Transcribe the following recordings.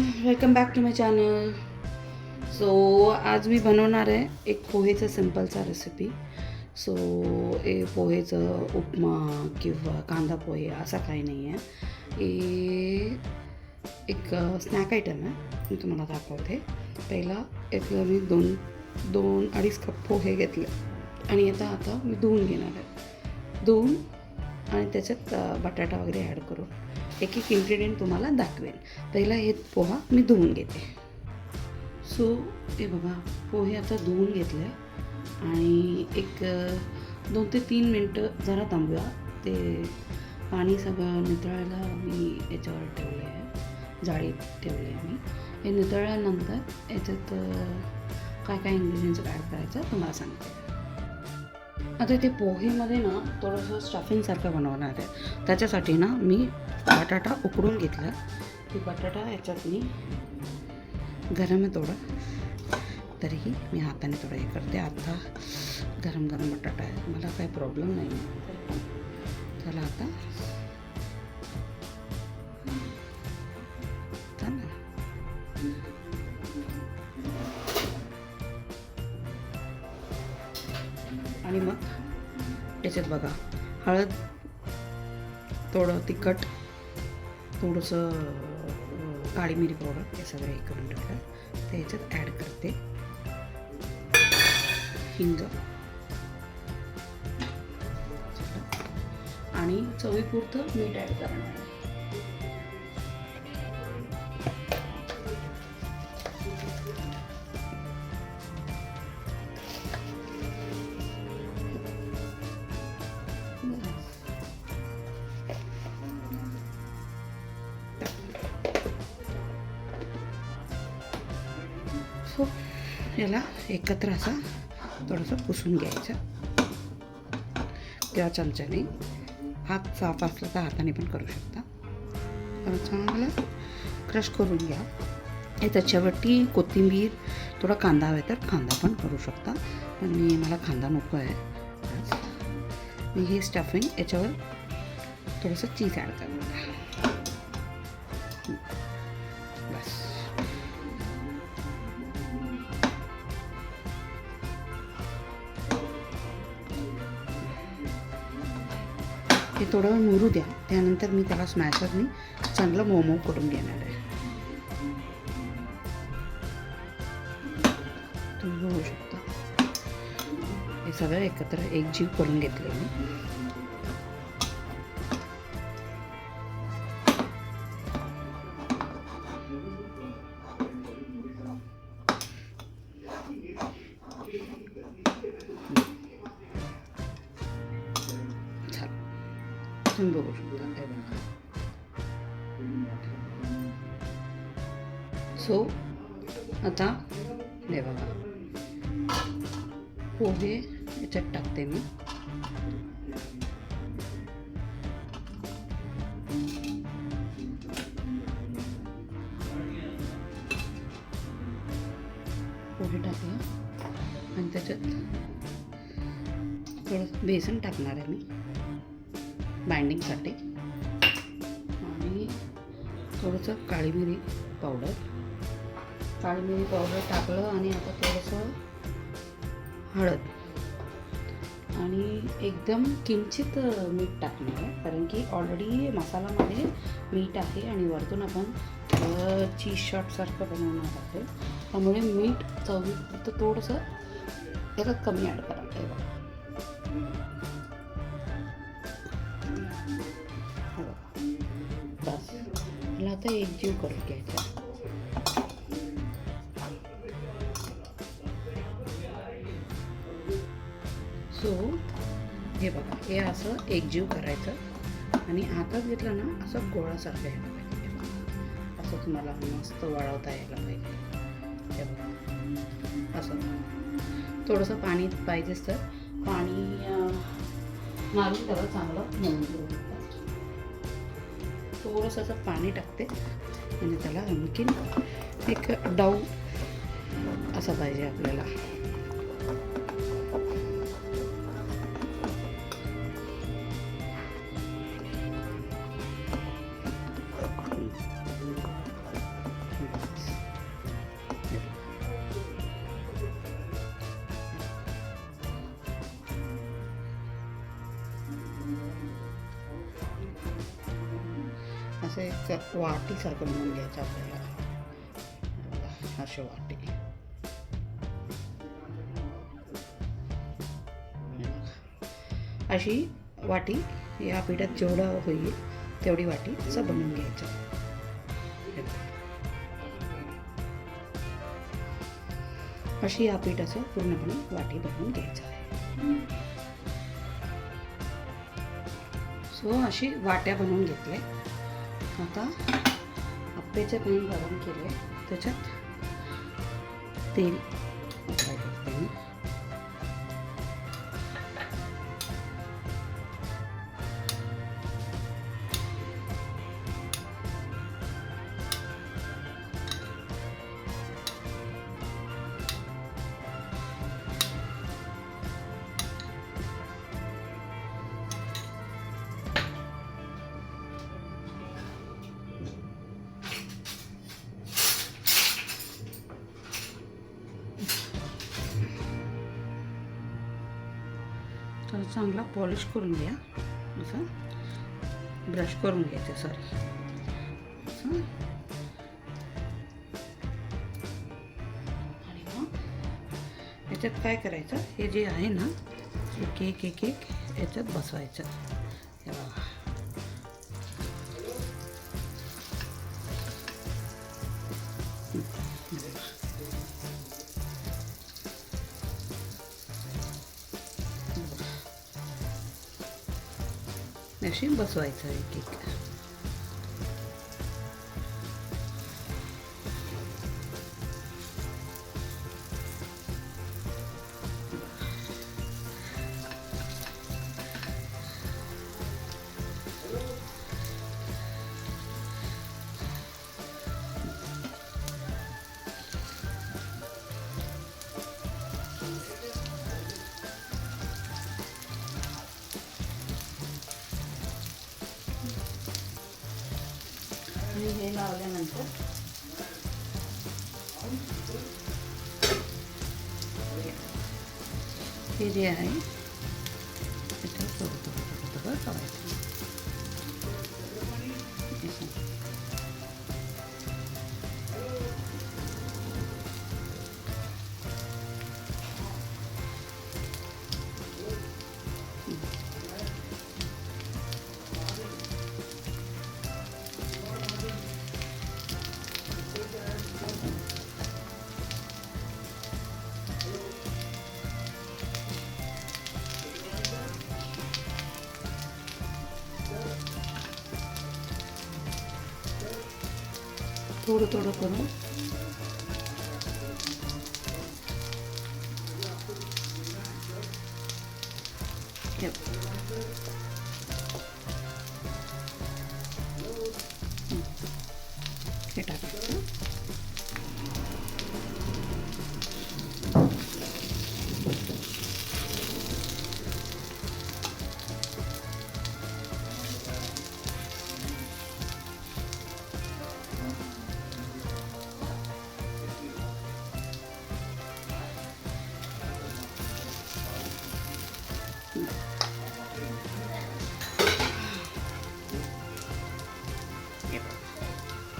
Welcome back to my channel. So आज मी बनवणार आहे एक पोहेचा सिम्पलचा रेसिपी. सो पोहेचं उपमा किंवा कांदा पोहे असा काही नाही आहे. एक स्नॅक आयटम आहे. मी तुम्हाला दाखवते. पहिला मी दोन अडीच कप पोहे घेतले आणि आता मी धुवून घेणार आहे. धुवून आणि त्याच्यात बटाटा वगैरे ॲड करून एक इन्ग्रेडियंट तुम्हाला दाखवेन. पहिला हे पोहा मी धुवून घेते. सो हे बघा, पोहे आता धुवून घेतले आणि एक 2 ते 3 मिनटं जरा थांबूया. ते पाणी सगळं नितळायला मी याच्यावर ठेवले आहे, जाळीत ठेवले आहे मी. हे नितळल्यानंतर याच्यात काय काय इन्ग्रेडियंट्स ॲड करायचं तुम्हाला सांगते. आता ते पोहेमध्ये ना थोडंसं स्टफिंगसारखं बनवणार आहे. त्याच्यासाठी ना मी बटाटा उकडून घेतला. ती बटाटा याच्यात मी गरम आहे थोडं, तरीही मी हाताने थोडं हे करते. आता गरम बटाटा आहे, मला काही प्रॉब्लेम नाही आहे. चला आता आणि मग याच्यात बघा, हळद, थोडं तिखट, थोडंसं काळी मिरी पावडर, हे सगळं हे करून ठेवलं. ते याच्यात ॲड करते. हिंग आणि चवीपुरतं मीठ ॲड करणार. सो याला एकत्र असा थोडंसं पुसून घ्यायचं किंवा चमच्याने. हात साफ असला तर हाताने पण करू शकता. तर चांगलं क्रश करून घ्या. त्याच्यावरती कोथिंबीर, थोडा कांदा हवा तर कांदा पण करू शकता, पण मला कांदा नको आहे. मी हे स्टफिंग याच्यावर थोडंसं चीज ॲड करणार. बस हे थोडं मुरू द्या. त्यानंतर मी त्याला स्मॅशरने चांगलं मऊ करून घेणार आहे. तुम्ही बघू शकता हे सगळं एकत्र एकजीव करून घेतले मी. तुम्ही बघू शकता हे बघा. सो आता हे बघा, पोहे याच्यात टाकते मी. पोहे टाकलं आणि त्याच्यात थोडंसं बेसन टाकणार आहे मी बाइंडिंगसाठी, आणि थोडंसं काळी मिरी पावडर टाकलं. आणि आता थोडंसं हळद आणि एकदम किंचित मीठ टाकणार आहे, कारण की ऑलरेडी मसाल्यामध्ये मीठ आहे आणि वरतून आपण चीज शॉटसारखं बनवणार आहे. त्यामुळे मीठ चवीपुरतं थोडंसं त्याच्यात कमी ॲड करायचं आहे. बस मला आता एकजीव करून घ्यायचा. सो हे बघा, हे असं एकजीव करायचं आणि हातात घेतलं ना असं गोळासारखं यायला पाहिजे. असं तुम्हाला मस्त वाळवता यायला पाहिजे. हे बघा, असं थोडंसं पाणी पाहिजेच तर पाणी मारून त्याला चांगलं मळून घेऊ शकता. थोडंसं असं पाणी टाकते आणि त्याला आणखीन एक डाऊ असा पाहिजे आपल्याला. असं एक वाटीसारखं बनवून घ्यायचं आपल्याला. अशी वाटी. अशी वाटी या पिठात जेवढं होईल तेवढी वाटी असं बनवून घ्यायचं. अशी या पिठाचं पूर्णपणे वाटी बनवून घ्यायचं आहे. सो अशी वाट्या बनवून घेतल्या. आता आप्पेचे पॅन गरम केले, त्याच्यात तेल अप्लाय करते मी. तर चांगला पॉलिश करून घ्या, असं ब्रश करून घ्यायचं. सॉरी, आणि मग याच्यात काय करायचं, हे जे आहे ना, एक एक एक एक याच्यात बसवायचं. हे बघा, अशी बसवायचं एक एक. आणि हे लावल्यानंतर हे जे आहे त्याच्यावर थोडं थोडं थोडं थोडं करायचं. थोडं थोडं करून हे टाकायचं.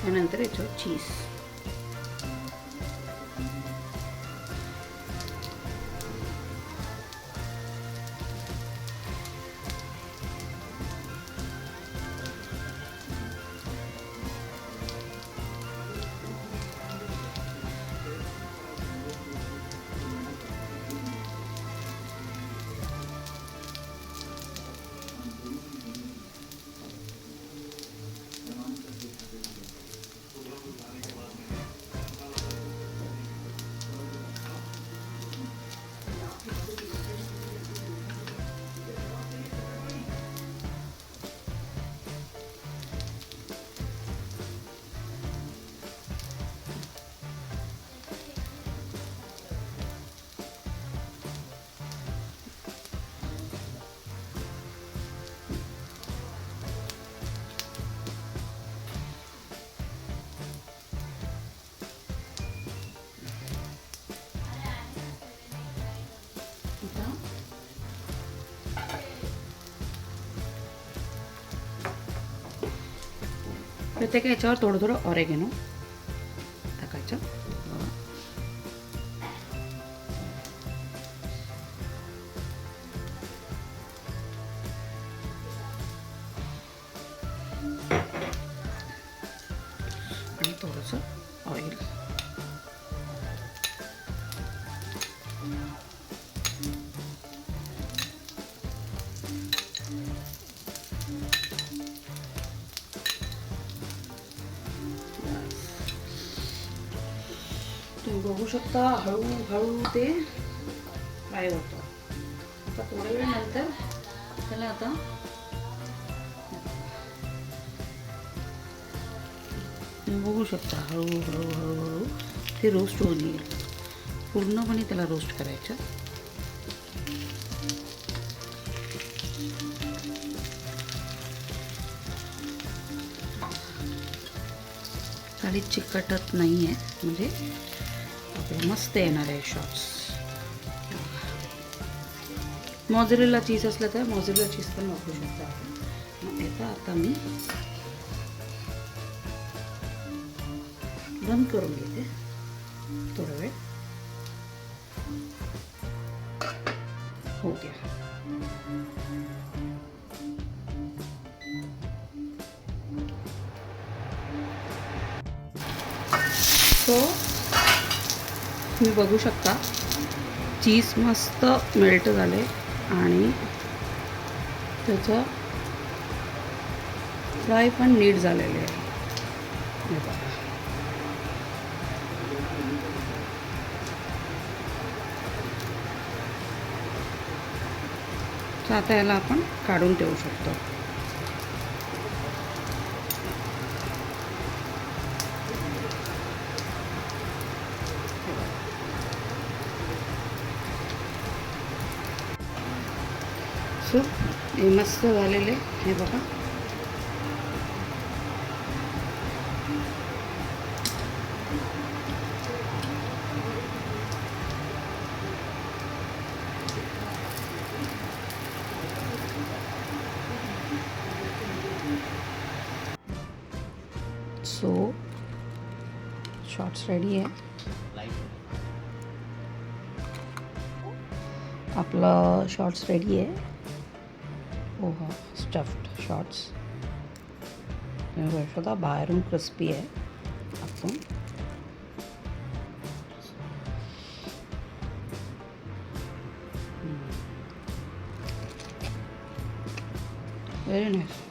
त्यानंतर याच्यावर चीज. प्रत्येक याच्यावर थोडं थोडं ऑरेगेनो टाकायचं. आणि थोडंसं ऑइल. तुम्ही बघू शकता हळूहळू ते फ्राय होतं. आता थोड्या वेळानंतर त्याला आता तुम्ही बघू शकता हळूहळू ते रोस्ट होऊन येईल. पूर्णपणे त्याला रोस्ट करायचं. खाली चिकटत नाही आहे म्हणजे आपलं मस्त येणार आहे शॉट्स. मॉझरेला चीज असलं तर मॉझरेला चीज पण वापरू शकता आपण. मग याचा आता मी बंद करून घेते थोडा वेळ. हो गया. सो तुम्ही बघू शकता चीज मस्त मेल्ट झाले आणि त्याचं फ्राय पण नीट झालेले आहे. हे बघा. तर आता याला आपण काढून ठेवू शकतो. सो हे मस्त झालेले हे बघा. सो शॉर्ट्स रेडी आहे. आपलं शॉर्ट्स रेडी आहे. Poha stuffed shorts. तुम्ही बघू शकता बाहेरून क्रिस्पी आहे. आपण व्हेरी नाईस.